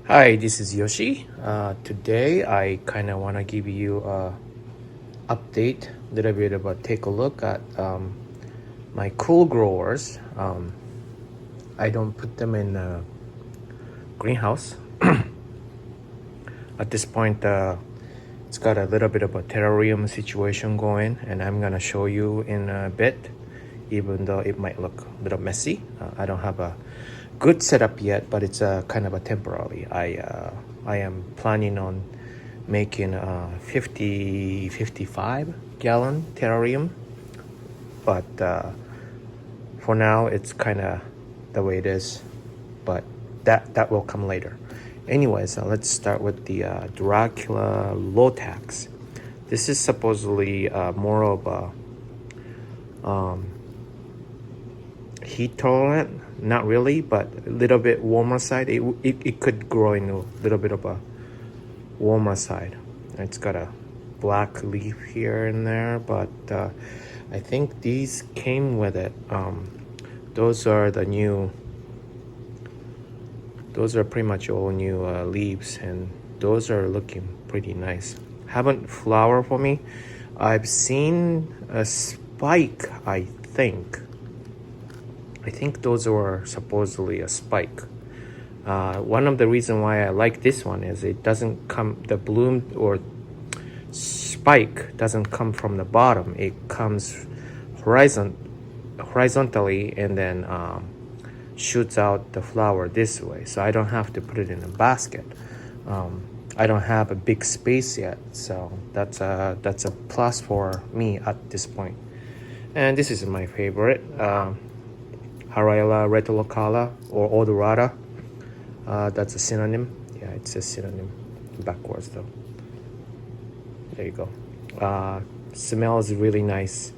Hi, this is Yoshi. Today I kind of want to give you a update, a little bit about take a look at my cool growers. I don't put them in a greenhouse. At this point, it's got a little bit of a terrarium situation going, and I'm gonna show you in a bit, even though it might look a little messy. I don't have a good setup yet, but it's kind of a temporary. I am planning on making a 55 gallon terrarium, but for now it's kind of the way it is, but that will come later. Anyways, let's start with the Dracula Lotax. This is supposedly more of a heat tolerant, not really, but a little bit warmer side. It could grow in a little bit of a warmer side. It's got a black leaf here and there, but I think these came with it. Those are the new, those are pretty much all new leaves, and those are looking pretty nice. Haven't flowered for me. I've seen a spike, I think those were supposedly a spike. One of the reasons why I like this one is it doesn't come, the bloom or spike doesn't come from the bottom. It comes horizontally and then shoots out the flower this way. So I don't have to put it in a basket. I don't have a big space yet, so that's a plus for me at this point. And this is my favorite. Harayala retolocala or odorata. That's a synonym. Yeah, it's a synonym backwards though. There you go. Smells really nice.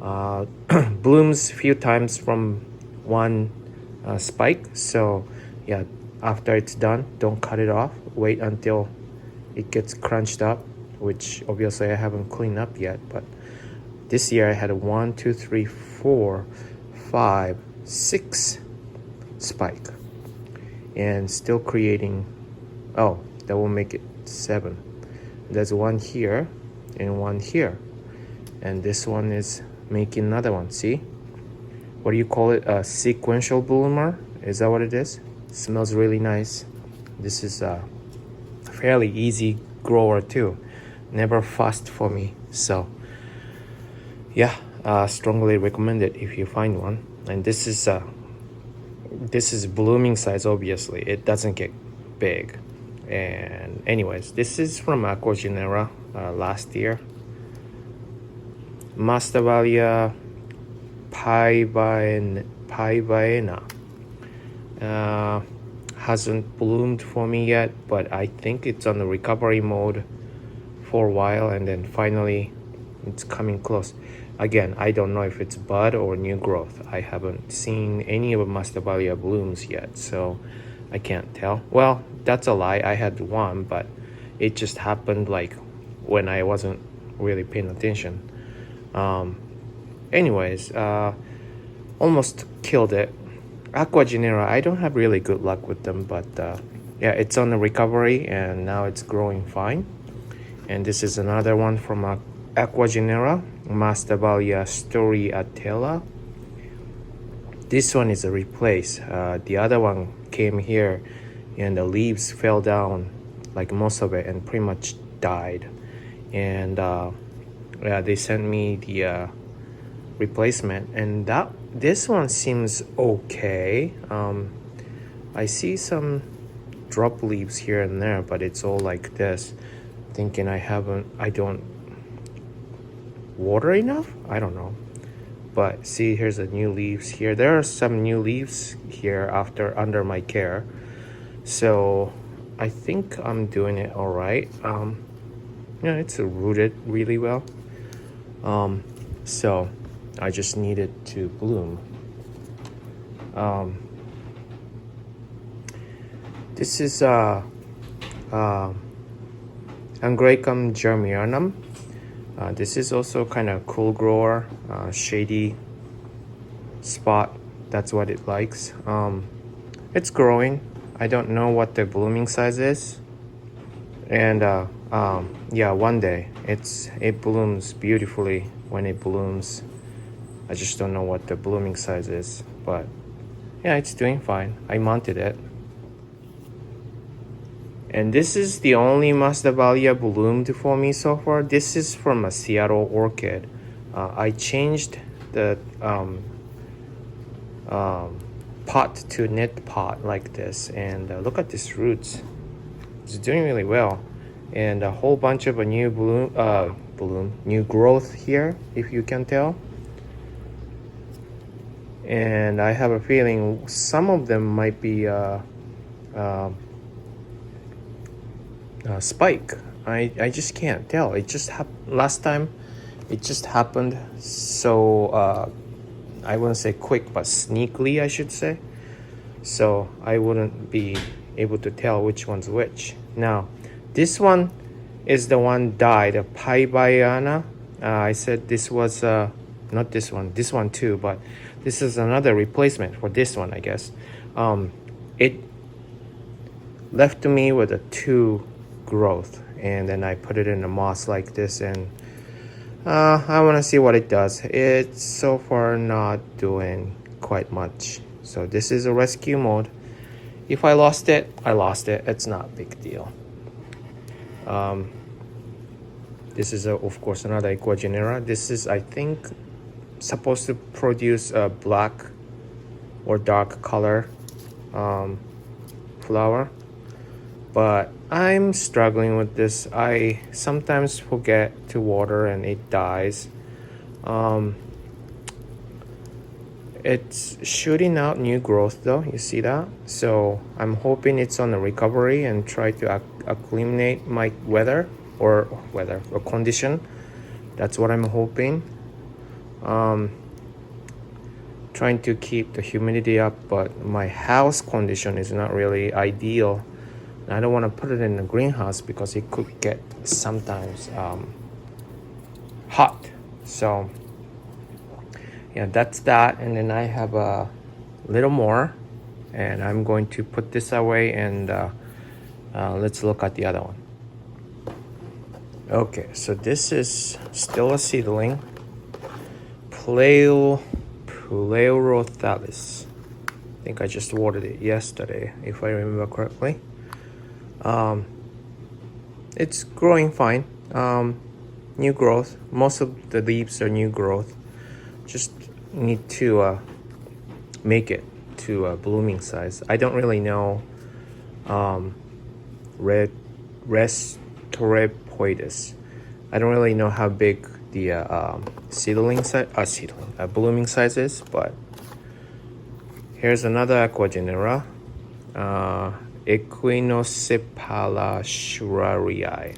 Blooms a few times from one spike. So yeah, after it's done, don't cut it off. Wait until it gets crunched up, which obviously I haven't cleaned up yet. But this year I had 1, 2, 3, 4, 5, 6 spike, and still creating. Oh, that will make it 7. There's one here and one here, and this one is making another one. See, what do you call it? A sequential bloomer? Is that what it is? Smells really nice. This is a fairly easy grower too, never fussed for me. So yeah, strongly recommend it if you find one. And this is blooming size. Obviously it doesn't get big. And anyways, this is from Aquagenera last year. Mastavalia Paibayana hasn't bloomed for me yet, but I think it's on the recovery mode for a while, and then finally it's coming close. Again, I don't know if it's bud or new growth. I haven't seen any of Mastavalia blooms yet, so I can't tell. Well, that's a lie. I had one, but it just happened like when I wasn't really paying attention. Anyways, almost killed it. Aquagenera, I don't have really good luck with them, but yeah, it's on the recovery and now it's growing fine. And this is another one from Aquagenera, Mastavalia Storiatella. This one is a replace. The other one came here and the leaves fell down, like most of it, and pretty much died. And yeah, they sent me the replacement, and this one seems okay. I see some drop leaves here and there, but it's all like this. Thinking I don't water enough? I don't know. But see, here's the new leaves here. There are some new leaves here under my care. So I think I'm doing it all right. Yeah, it's rooted really well. So I just need it to bloom. This is Kum Jeremianam. This is also kind of cool grower, shady spot. That's what it likes. It's growing. I don't know what the blooming size is. And yeah, one day it blooms beautifully when it blooms. I just don't know what the blooming size is, but yeah, it's doing fine. I mounted it. And this is the only Mastavalia bloomed for me so far. This is from a Seattle orchid. I changed the pot to knit pot like this, and look at these roots. It's doing really well, and a whole bunch of a new new growth here, if you can tell. And I have a feeling some of them might be spike. I just can't tell. It just last time it just happened so I wouldn't say quick, but sneakily, I should say. So I wouldn't be able to tell which one's which. Now, this one is the one dyed, a Paibayana. I said this was not this one too, but this is another replacement for this one, I guess. It left me with a 2 growth, and then I put it in a moss like this, and I want to see what it does. It's so far not doing quite much. So this is a rescue mode. If I lost it, I lost it. It's not a big deal. This is of course another Aquagenera. This is, I think, supposed to produce a black or dark color flower, but I'm struggling with this. I sometimes forget to water and it dies. It's shooting out new growth though, you see that? So I'm hoping it's on the recovery and try to acclimate my weather or condition. That's what I'm hoping. Trying to keep the humidity up, but my house condition is not really ideal. I don't want to put it in the greenhouse because it could get sometimes hot. So yeah, that's that. And then I have a little more, and I'm going to put this away, and let's look at the other one. Okay, so this is still a seedling, Pleurothallis. I think I just watered it yesterday, if I remember correctly. It's growing fine. New growth. Most of the leaves are new growth. Just need to make it to a blooming size. I don't really know Restorepoides. I don't really know how big the blooming size is, but here's another Aquagenera, Equinocephala schurrii.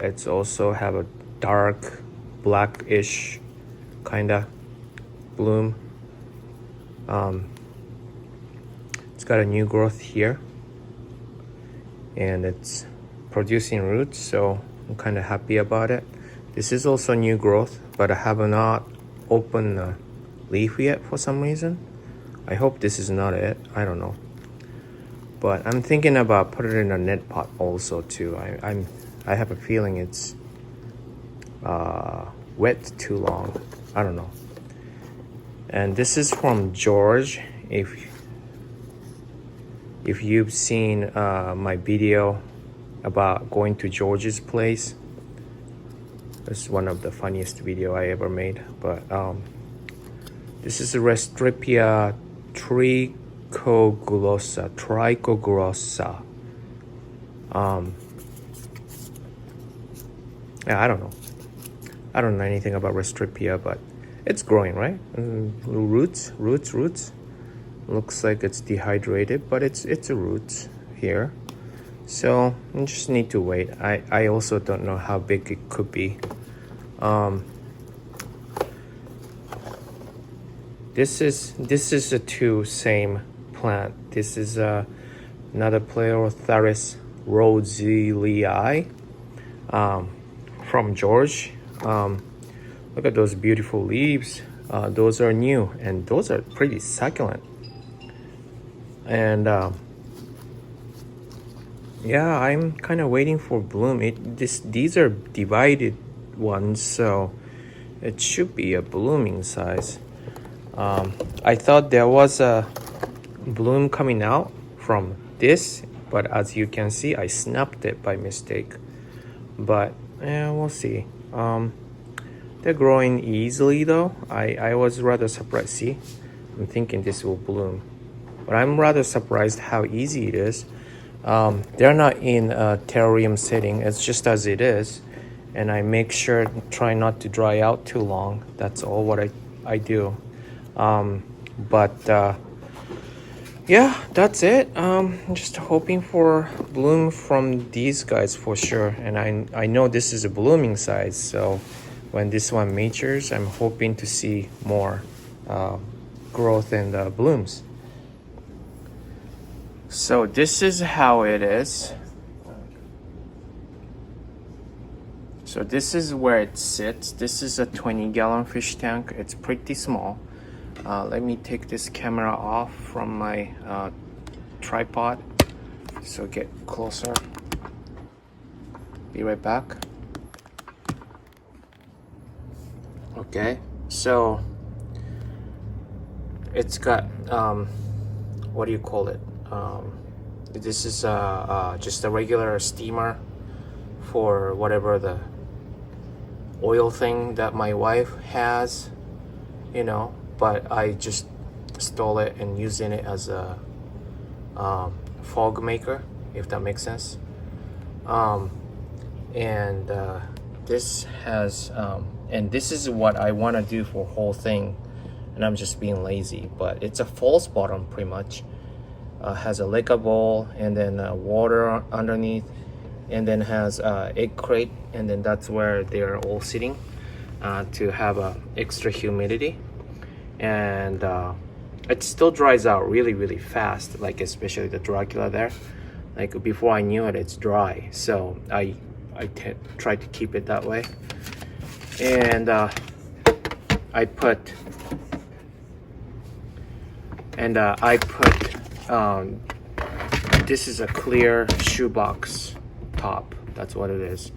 It's also have a dark blackish kinda bloom. It's got a new growth here, and it's producing roots, so I'm kind of happy about it. This is also new growth, but I have not opened the leaf yet for some reason. I hope this is not it. I don't know, but I'm thinking about putting it in a net pot also too. I have a feeling it's wet too long. I don't know. And this is from George. If you've seen my video about going to George's place, it's one of the funniest video I ever made. But this is a Restripia tricoglossa. Yeah, I don't know. I don't know anything about Restripia, but it's growing, right? Roots. Looks like it's dehydrated, but it's a root here. So I just need to wait. I also don't know how big it could be. This is the two same plant. This is another Pleurothallis roselii from George. Look at those beautiful leaves. Those are new, and those are pretty succulent. And yeah, I'm kind of waiting for bloom. These are divided ones, so it should be a blooming size. I thought there was a bloom coming out from this, but as you can see, I snapped it by mistake. But yeah, we'll see. They're growing easily though. I was rather surprised. See, I'm thinking this will bloom, but I'm rather surprised how easy it is. They're not in a terrarium setting. It's just as it is, and I make sure try not to dry out too long. That's all what I do. Yeah, that's it. I'm just hoping for bloom from these guys for sure. And I know this is a blooming size, so when this one matures, I'm hoping to see more growth and blooms. So this is how it is. So this is where it sits. This is a 20-gallon fish tank. It's pretty small. Let me take this camera off from my tripod so get closer. Be right back. Okay, so it's got what do you call it? This is just a regular steamer for whatever the oil thing that my wife has, you know, but I just stole it and using it as a fog maker, if that makes sense. This has and this is what I want to do for whole thing, and I'm just being lazy, but it's a false bottom pretty much. Has a liquor bowl and then water underneath, and then has egg crate, and then that's where they're all sitting to have extra humidity. And it still dries out really fast, like especially the Dracaena there. Like before I knew it, it's dry, so I try to keep it that way. And I put this is a clear shoebox top. That's what it is,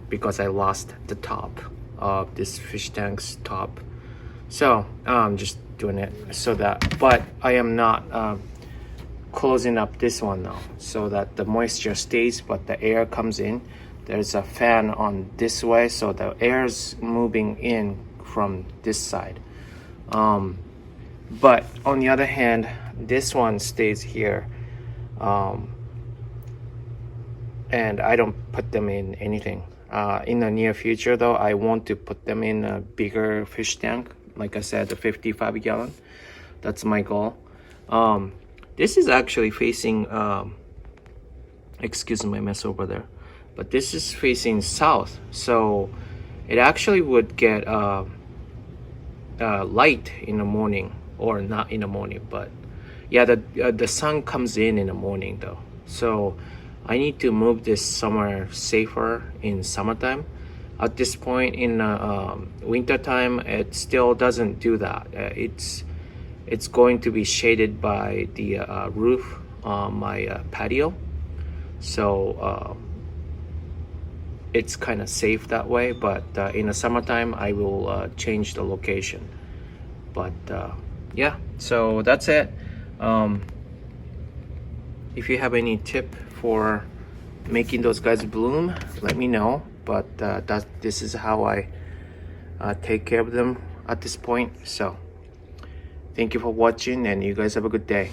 because I lost the top of this fish tank's top. So I'm just doing it so that, but I am not closing up this one now so that the moisture stays but the air comes in. There's a fan on this way, so the air's moving in from this side. But on the other hand, this one stays here, and I don't put them in anything. In the near future though, I want to put them in a bigger fish tank. Like I said, the 55-gallon. That's my goal. This is actually facing, excuse my mess over there, but this is facing south, so it actually would get light in the morning, or not in the morning, but yeah, the sun comes in the morning though. So I need to move this somewhere safer in summertime. At this point in winter time, it still doesn't do that. It's going to be shaded by the roof on my patio, so it's kind of safe that way. But in the summertime, I will change the location. But yeah, so that's it. If you have any tip for making those guys bloom, let me know. But this is how I take care of them at this point. So thank you for watching, and you guys have a good day.